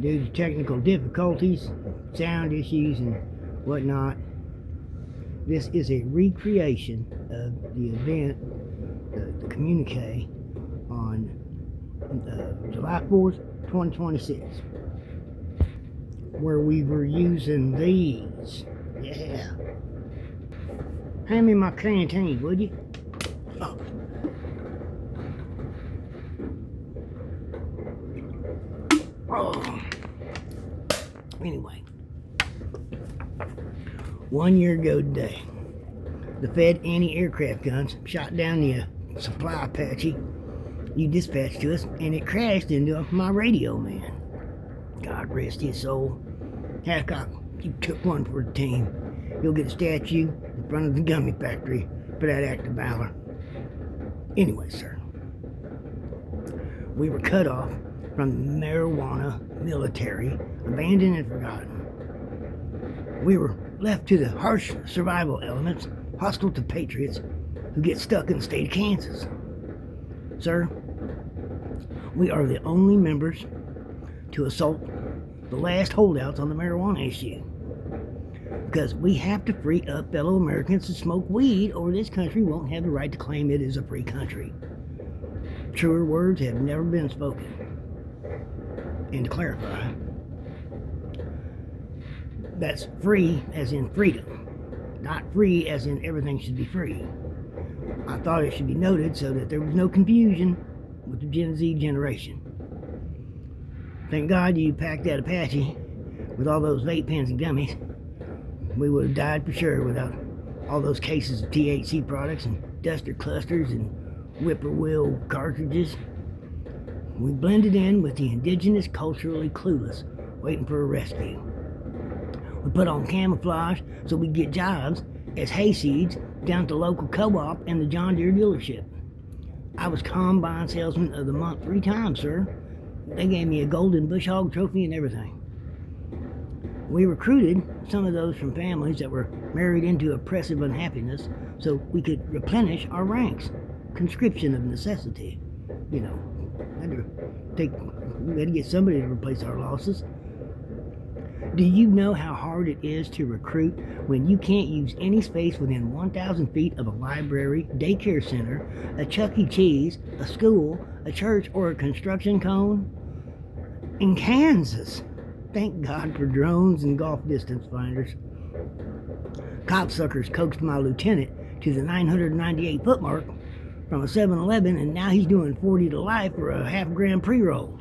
due to technical difficulties, sound issues, and whatnot. This is a recreation of the event, the communique, on July 4th, 2026, where we were using these. Yeah. Hand me my canteen, would you? Oh. Oh. Anyway, 1 year ago today, the Fed anti-aircraft guns shot down the supply Apache you dispatched to us, and it crashed into my radio man. God rest his soul. Hadcock, you took one for the team. You'll get a statue in front of the gummy factory for that act of valor. Anyway, sir, we were cut off from the marijuana military, abandoned and forgotten. We were left to the harsh survival elements hostile to patriots who get stuck in the state of Kansas. Sir, we are the only members to assault the last holdouts on the marijuana issue, because we have to free up fellow Americans to smoke weed, or this country won't have the right to claim it is a free country. Truer words have never been spoken. And to clarify, that's free as in freedom, not free as in everything should be free. I thought it should be noted so that there was no confusion with the Gen Z generation. Thank God you packed that Apache with all those vape pens and gummies. We would have died for sure without all those cases of THC products and duster clusters and whippoorwill cartridges. We blended in with the indigenous, culturally clueless, waiting for a rescue. We put on camouflage so we get jobs as hayseeds down at the local co-op and the John Deere dealership. I was Combine Salesman of the Month 3 times, sir. They gave me a golden bush hog trophy and everything. We recruited some of those from families that were married into oppressive unhappiness so we could replenish our ranks. Conscription of necessity. You know, we had to get somebody to replace our losses. Do you know how hard it is to recruit when you can't use any space within 1,000 feet of a library, daycare center, a Chuck E. Cheese, a school, a church, or a construction cone? In Kansas, thank God for drones and golf distance finders. Copsuckers coaxed my lieutenant to the 998 foot mark from a 7-Eleven, and now he's doing 40 to life for a half-gram pre-roll.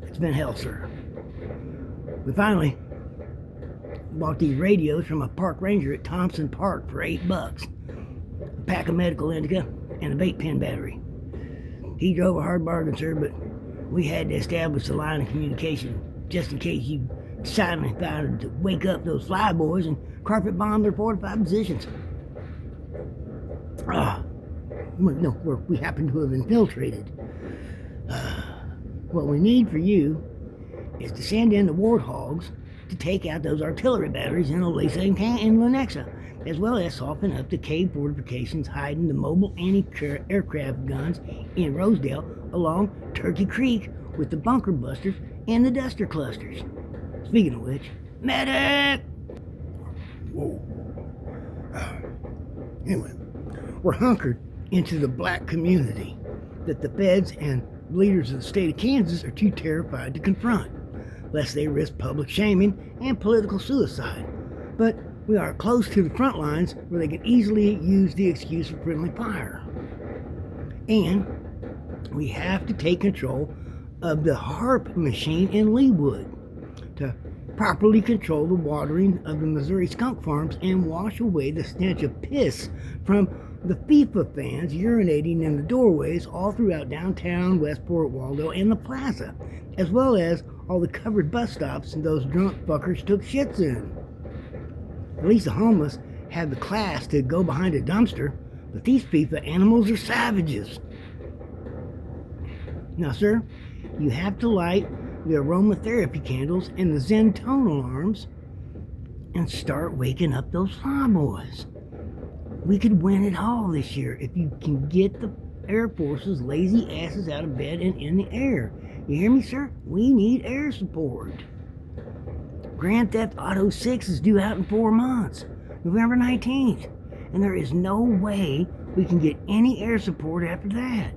It's been hell, sir. We finally bought these radios from a park ranger at Thompson Park for $8, a pack of medical indica, and a vape pen battery. He drove a hard bargain, sir, but we had to establish a line of communication just in case you decided to wake up those flyboys and carpet bomb their fortified positions. Where we happen to have infiltrated. What we need for you is to send in the warthogs to take out those artillery batteries in Olathe and Lenexa, as well as soften up the cave fortifications hiding the mobile anti-aircraft guns in Rosedale along Turkey Creek with the bunker busters and the duster clusters. Speaking of which, medic! Whoa. Anyway, we're hunkered into the black community that the feds and leaders of the state of Kansas are too terrified to confront, lest they risk public shaming and political suicide. But we are close to the front lines where they can easily use the excuse for friendly fire. And we have to take control of the HARP machine in Leawood to properly control the watering of the Missouri skunk farms and wash away the stench of piss from the FIFA fans urinating in the doorways all throughout downtown Westport, Waldo, and the plaza, as well as all the covered bus stops those drunk fuckers took shits in. At least the homeless have the class to go behind a dumpster, but these FIFA animals are savages. Now, sir, you have to light the aromatherapy candles and the Zen tone alarms and start waking up those flyboys. We could win it all this year if you can get the Air Force's lazy asses out of bed and in the air. You hear me, sir? We need air support. Grand Theft Auto 6 is due out in 4 months, November 19th, and there is no way we can get any air support after that.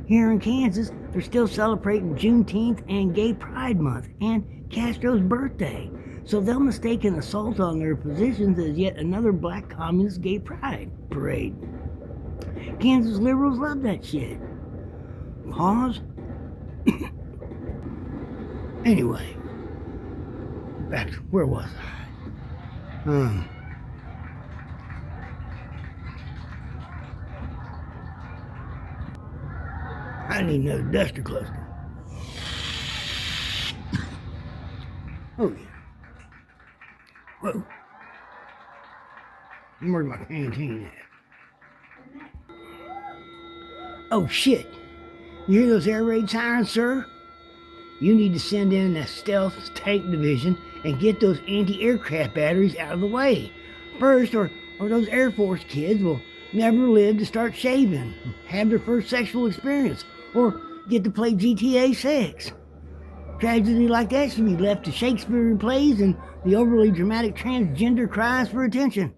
Here in Kansas, they're still celebrating Juneteenth and Gay Pride Month and Castro's birthday, so they'll mistake an assault on their positions as yet another black communist gay pride parade. Kansas liberals love that shit. Pause. Anyway, back to where was I? I need another duster cluster. Oh yeah. Whoa. Where's my canteen at? Oh shit. You hear those air raid sirens, sir? You need to send in a stealth tank division and get those anti-aircraft batteries out of the way. First, or those Air Force kids will never live to start shaving, have their first sexual experience, or get to play GTA 6. Tragedy like that should be left to Shakespearean plays and the overly dramatic transgender cries for attention.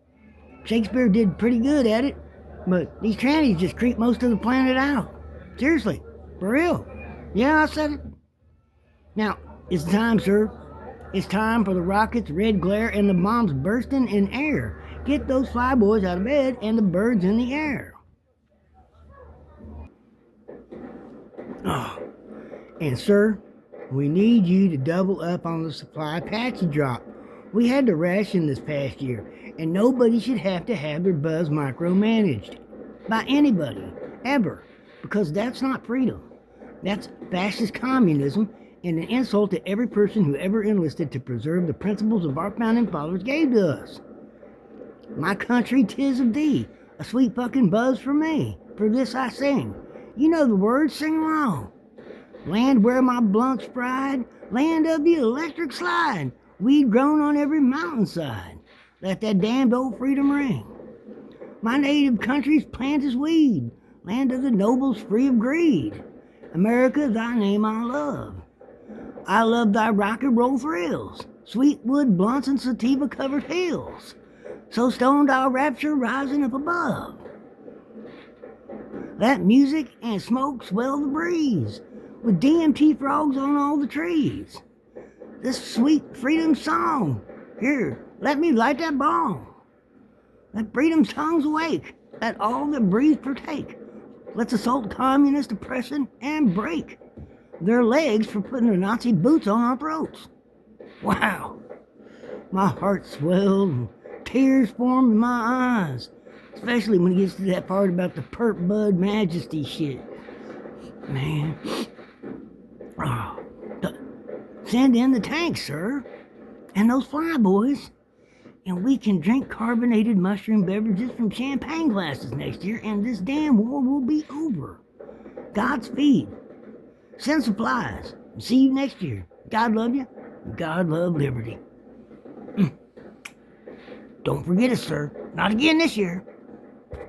Shakespeare did pretty good at it, but these trannies just creep most of the planet out. Seriously, for real. Yeah, I said it. Now, it's time, sir. It's time for the rockets, red glare, and the bombs bursting in air. Get those flyboys out of bed and the birds in the air. Oh, and sir, we need you to double up on the supply Apache drop. We had to ration this past year, and nobody should have to have their buzz micromanaged. By anybody, ever. Because that's not freedom. That's fascist communism and an insult to every person who ever enlisted to preserve the principles of our founding fathers gave to us. My country, 'tis of thee, a sweet fucking buzz for me. For this I sing. You know the words, sing along. Land where my blunts fried, land of the electric slide, weed grown on every mountainside. Let that damned old freedom ring. My native country's plant is weed, land of the nobles free of greed. America, thy name I love. I love thy rock and roll thrills, sweet wood blunts and sativa covered hills. So stoned our rapture rising up above. Let music and smoke swell the breeze, with DMT frogs on all the trees. This sweet freedom song, here, let me light that bong. Let freedom's tongues awake, let all that breathe partake. Let's assault communist oppression and break their legs for putting their Nazi boots on our throats. Wow, my heart swelled and tears formed in my eyes, especially when it gets to that part about the perp bud majesty shit. Man, oh, send in the tanks, sir, and those flyboys, and we can drink carbonated mushroom beverages from champagne glasses next year, and this damn war will be over. Godspeed. Send supplies. See you next year. God love you. God love liberty. Don't forget us, sir. Not again this year.